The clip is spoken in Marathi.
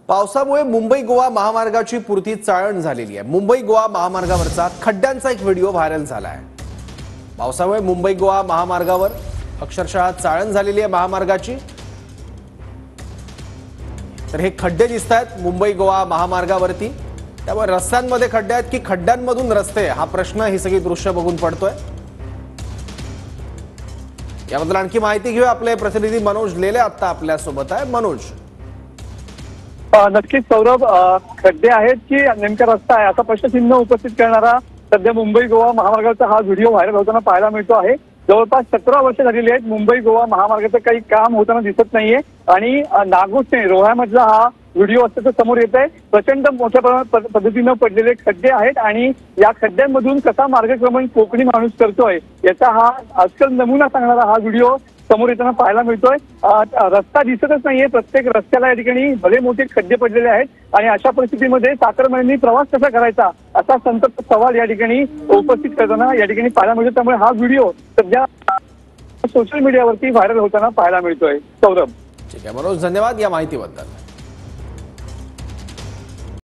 पावसामुळे मुंबई गोवा महामार्गाची पुरती चाळण झालेली आहे। मुंबई गोवा महामार्गावरचा खड्ड्यांचा एक व्हिडिओ व्हायरल झाला आहे। पावसामुळे मुंबई गोवा महामार्गावर अक्षरशः चाळण झालेली आहे महामार्गाची। तर हे खड्डे दिसतात मुंबई गोवा महामार्गावरती। त्यामुळे रस्त्यांमध्ये खड्डे आहेत की खड्ड्यांमधून रस्ते, हा प्रश्न ही सगळी दृश्य बघून पडतोय। याबद्दल आणखी माहिती घेऊया, आपले प्रतिनिधी मनोज लेले आता आपल्या सोबत आहे। मनोज, नक्कीच सौरभ, खड्डे आहेत की नेमका रस्ता आहे असा प्रश्नचिन्ह उपस्थित करणारा सध्या मुंबई गोवा महामार्गाचा हा व्हिडिओ व्हायरल होताना पाहायला मिळतो आहे। जवळपास 17 वर्ष झालेली आहेत मुंबई गोवा महामार्गाचं काही काम होताना दिसत नाहीये आणि नागोसने रोह्यामधला हा व्हिडिओ असल्याचं समोर येत आहे। प्रचंड मोठ्या पद्धतीनं पडलेले खड्डे आहेत आणि या खड्ड्यांमधून कसा मार्गक्रमण कोकणी माणूस करतोय याचा हा आजकाल नमुना सांगणारा हा व्हिडिओ समोर येताना पाहायला मिळतोय। रस्ता दिसतच नाहीये, प्रत्येक रस्त्याला या ठिकाणी भले मोठे खड्डे पडलेले आहेत आणि अशा परिस्थितीमध्ये चाकरमान्यांनी प्रवास कसा करायचा असा संतप्त सवाल या ठिकाणी उपस्थित करताना या ठिकाणी पाहायला मिळतो। त्यामुळे हा व्हिडिओ सध्या सोशल मीडियावरती व्हायरल होताना पाहायला मिळतोय। सौरभ, ठीक आहे मनोज, धन्यवाद या माहितीबद्दल।